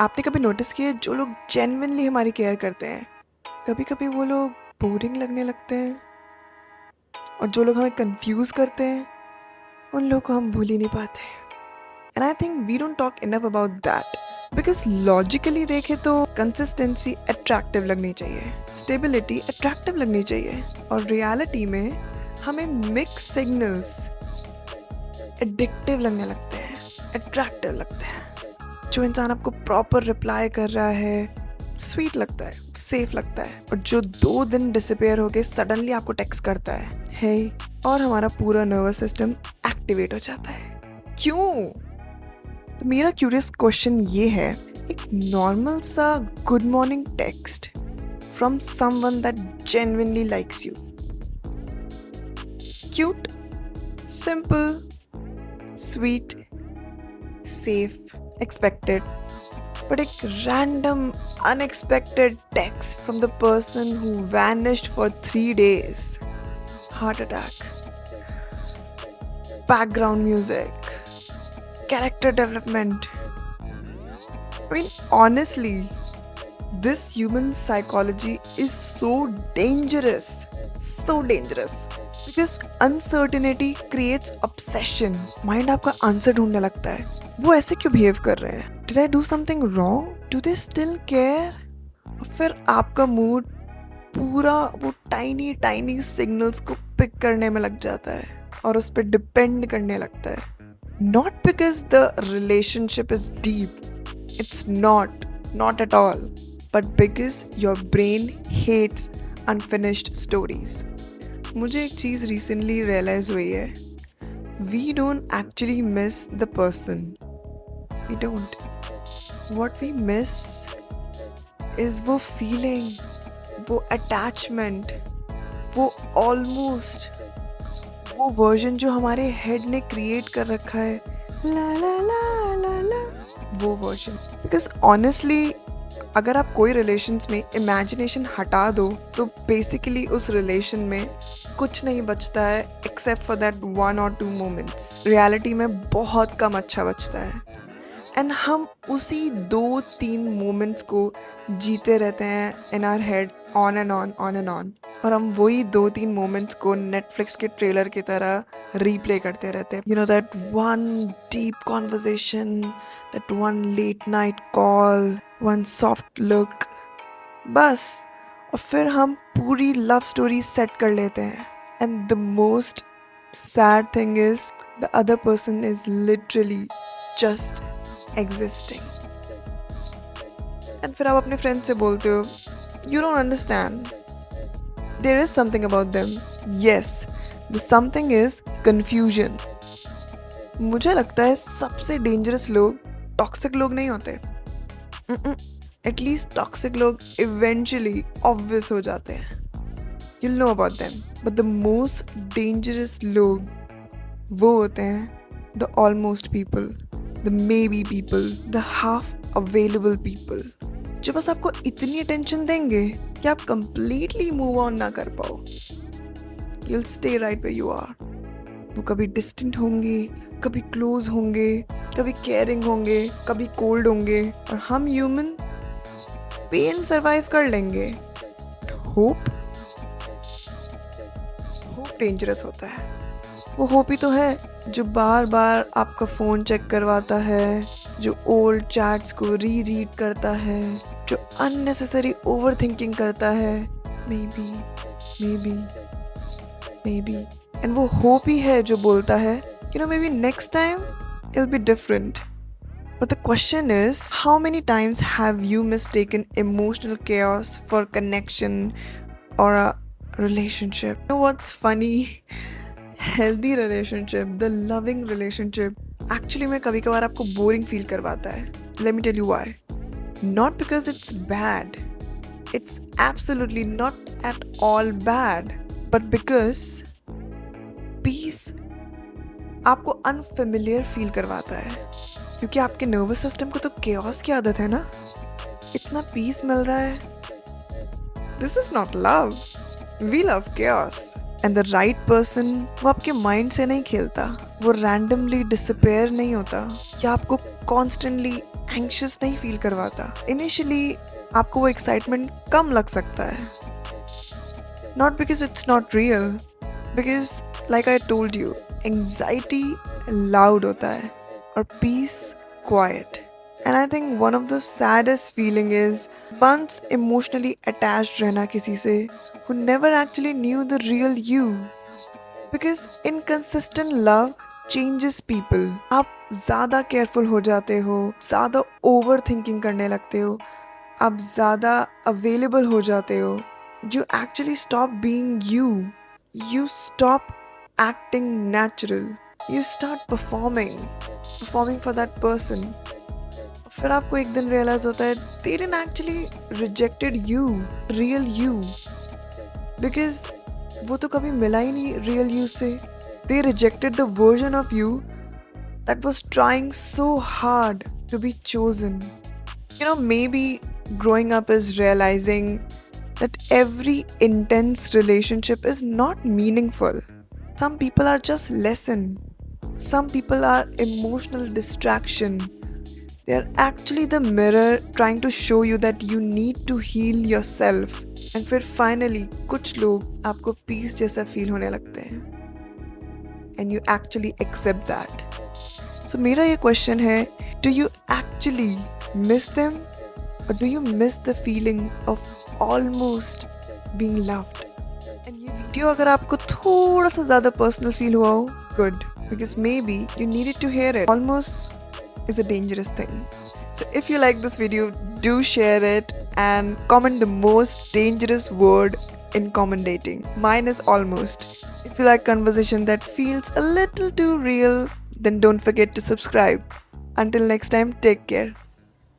आपने कभी नोटिस किया है जो लोग जेन्युइनली हमारी केयर करते हैं कभी कभी वो लोग बोरिंग लगने लगते हैं, और जो लोग हमें कंफ्यूज करते हैं उन लोग को हम भूल ही नहीं पाते। And I think we don't talk enough about that, because logically देखे तो कंसिस्टेंसी अट्रैक्टिव लगनी चाहिए, स्टेबिलिटी अट्रैक्टिव लगनी चाहिए, और रियलिटी में हमें मिक्स सिग्नल्स एडिक्टिव लगने लगते हैं, अट्रैक्टिव लगते हैं। जो इंसान आपको प्रॉपर रिप्लाई कर रहा है स्वीट लगता है, सेफ लगता है, और जो 2 दिन डिसअपियर होके सडनली आपको टेक्स्ट करता है हे, और हमारा पूरा नर्वस सिस्टम एक्टिवेट हो जाता है। क्यों? तो मेरा क्यूरियस क्वेश्चन ये है, एक नॉर्मल सा good morning text from someone that genuinely likes you, cute, simple, sweet, safe, expected, but a random unexpected text from the person who vanished for 3 days, heart attack, background music, character development. I mean, honestly, this human psychology is so dangerous, because uncertainty creates obsession. Mind आपका answer ढूंढने लगता है, वो ऐसे क्यों behave कर रहे हैं, did I do something wrong, do they still care. और फिर आपका मूड पूरा वो टाइनी टाइनी सिग्नल्स को पिक करने में लग जाता है और उस पर डिपेंड करने लगता है। Not because the relationship is deep, it's not at all, but because your brain hates unfinished stories. मुझे एक चीज़ रिसेंटली रियलाइज हुई है, we don't actually miss the person. We don't. What we miss is वो feeling, वो attachment, वो almost, वो version जो हमारे head ने create कर रखा है, ला ला ला ला ला, वो version. Because honestly, अगर आप कोई रिलेशंस में इमेजिनेशन हटा दो तो बेसिकली उस रिलेशन में कुछ नहीं बचता है except for that 1 or 2 moments. Reality में बहुत कम अच्छा बचता है, एंड हम उसी 2-3 मोमेंट्स को जीते रहते हैं in our head, on and on, और हम वही 2-3 मोमेंट्स को नेटफ्लिक्स के ट्रेलर की तरह रीप्ले करते रहते हैं। You know that one deep conversation, that one let night call, one soft look, बस। और फिर हम पूरी लव स्टोरी सेट कर लेते हैं, and the most sad thing is the other person is literally just existing. And फिर आप अपने फ्रेंड से बोलते हो you don't understand, there is something about them. Yes, the something is confusion. मुझे लगता है सबसे डेंजरस लोग टॉक्सिक लोग नहीं होते, एटलीस्ट टॉक्सिक लोग इवेंचुअली ऑब्वियस हो जाते हैं, you'll know about them, but the most dangerous लोग वो होते हैं the almost people, the maybe people, the half available people, जो बस आपको इतनी अटेंशन देंगे कि आप completely move on ना कर पाओ। you'll stay right where you are. वो कभी distant होंगे, कभी close होंगे, कभी caring होंगे, कभी cold होंगे, और हम human पेन सर्वाइव कर लेंगे। होप डेंजरस होता है। वो होप ही तो है जो बार बार आपका फ़ोन चेक करवाता है, जो ओल्ड चैट्स को रीड करता है, जो अननेसेसरी ओवर थिंकिंग करता है, मे बी, एंड वो होप ही है जो बोलता है you know may be next time it will be different. But the question is, how many times have you mistaken emotional chaos for connection or a relationship? You know what's funny? Healthy relationship, the loving relationship, actually में कभी कभार आपको boring feel करवाता है. Let me tell you why. Not because it's bad. It's absolutely not at all bad. But because peace आपको unfamiliar feel करवाता है. क्योंकि आपके नर्वस सिस्टम को तो केओस की आदत है ना, इतना पीस मिल रहा है। This is not love, we love chaos. And the right person वो आपके माइंड से नहीं खेलता, वो रैंडमली डिसअपेयर नहीं होता या आपको कॉन्स्टेंटली एंग्शियस नहीं फील करवाता। इनिशियली आपको वो एक्साइटमेंट कम लग सकता है, not because it's not real, because like I told you, anxiety loud होता है और peace quiet. And I think one of the saddest feeling is once emotionally attached रहना किसी से who never actually knew the real you. Because inconsistent love changes people. आप ज़्यादा careful हो जाते हो, ज़्यादा ओवर थिंकिंग करने लगते हो, आप ज़्यादा अवेलेबल हो जाते हो. You actually stop being you. You stop acting natural. You start performing for that person. फिर आपको एक दिन रियलाइज होता है they didn't actually rejected you, real you. Because वो तो कभी मिला ही नहीं real you से. They rejected the version of you that was trying so hard to be chosen. You know, maybe growing up is realizing that every intense relationship is not meaningful. Some people are just lesson. Some people are emotional distraction. They are actually the mirror trying to show you that you need to heal yourself. And फिर finally कुछ लोग आपको piece जैसा feel होने लगते हैं. And you actually accept that. So मेरा ये क्वेश्चन है, do you actually miss them? Or do you miss the feeling of almost being loved? And ये वीडियो अगर आपको थोड़ा सा ज़्यादा पर्सनल फील हुआ हो, good. Because maybe you needed to hear it. Almost is a dangerous thing. So if you like this video, do share it and comment the most dangerous word in comment dating. Mine is almost. If you like conversation that feels a little too real, then don't forget to subscribe. Until next time, take care.